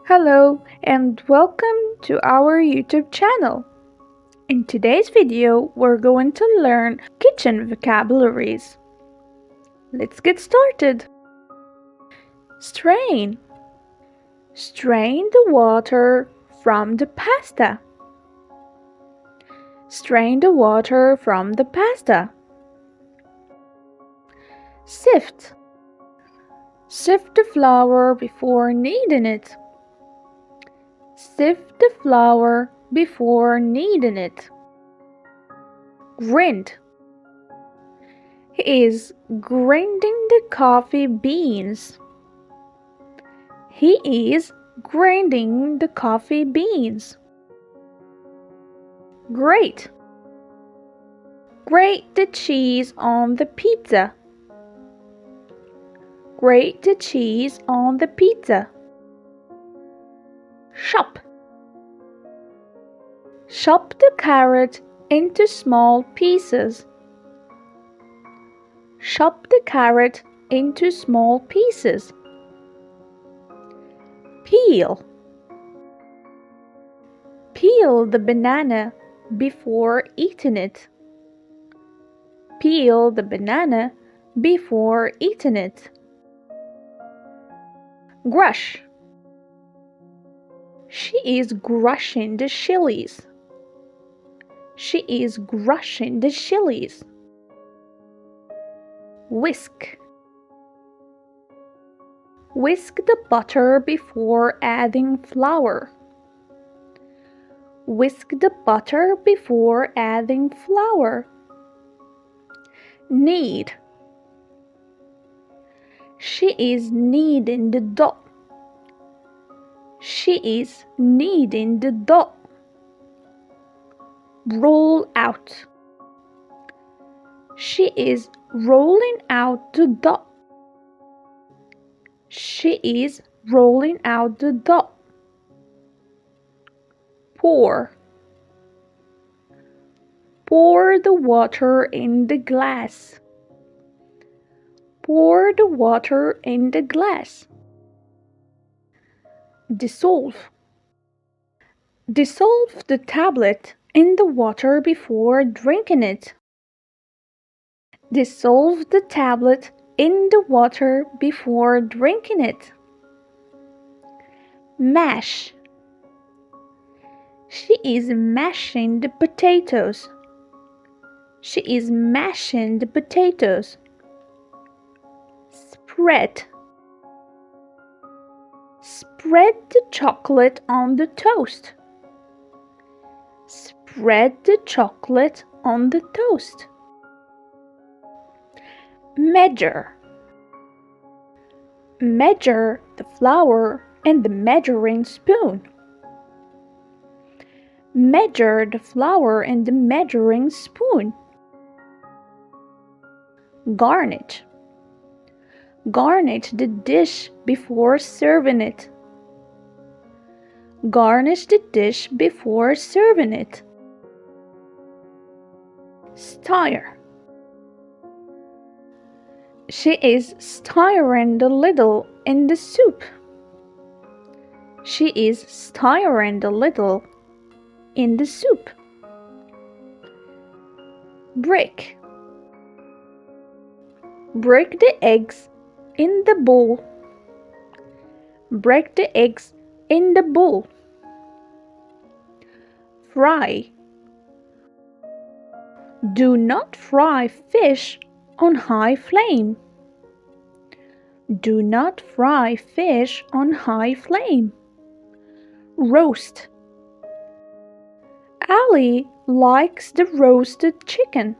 Hello and welcome to our YouTube channel. In today's video, we're going to learn kitchen vocabularies. Let's get started. Strain. Strain the water from the pasta. Strain the water from the pasta. Sift. Sift the flour before kneading it. Sift the flour before kneading it. Grind. He is grinding the coffee beans. He is grinding the coffee beans. Grate. Grate the cheese on the pizza. Grate the cheese on the pizza. Chop. Chop the carrot into small pieces. Chop the carrot into small pieces. Peel. Peel the banana before eating it. Peel the banana before eating it. Grush. She is grushing the chilies. She is grushing the chilies. Whisk. Whisk the butter before adding flour. Whisk the butter before adding flour. Knead. She is kneading the dough. She is kneading the dough. Roll out. She is rolling out the dough. She is rolling out the dough. Pour. Pour the water in the glass. Pour the water in the glass. Dissolve. Dissolve the tablet in the water before drinking it. Dissolve the tablet in the water before drinking it. Mash. She is mashing the potatoes. She is mashing the potatoes. Spread. Spread the chocolate on the toast. Spread the chocolate on the toast. Measure. Measure the flour in the measuring spoon. Measure the flour in the measuring spoon. Garnish. Garnish the dish before serving it. Garnish the dish before serving it. Stir. She is stirring the little in the soup. She is stirring the little in the soup. Break. Break the eggs in the bowl. Break the eggs in the bowl. Fry. Do not fry fish on high flame. Do not fry fish on high flame. Roast. Ali likes the roasted chicken.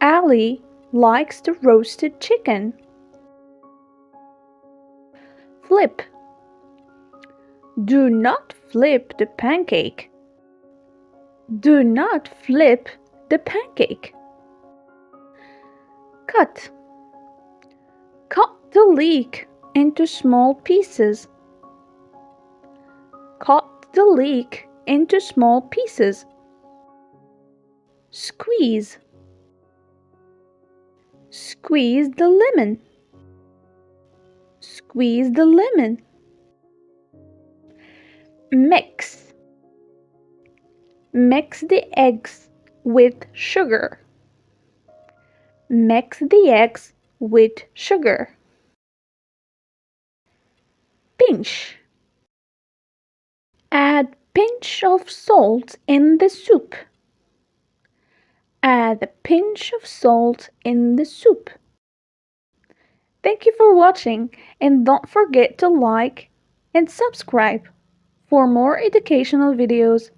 Ali likes the roasted chicken. Flip. Do not flip the pancake. Do not flip the pancake. Cut. Cut the leek into small pieces. Cut the leek into small pieces. Squeeze. Squeeze the lemon. Squeeze the lemon. Mix. Mix the eggs with sugar. Mix the eggs with sugar. Pinch. Add pinch of salt in the soup. Add a pinch of salt in the soup. Thank you for watching, and don't forget to like and subscribe for more educational videos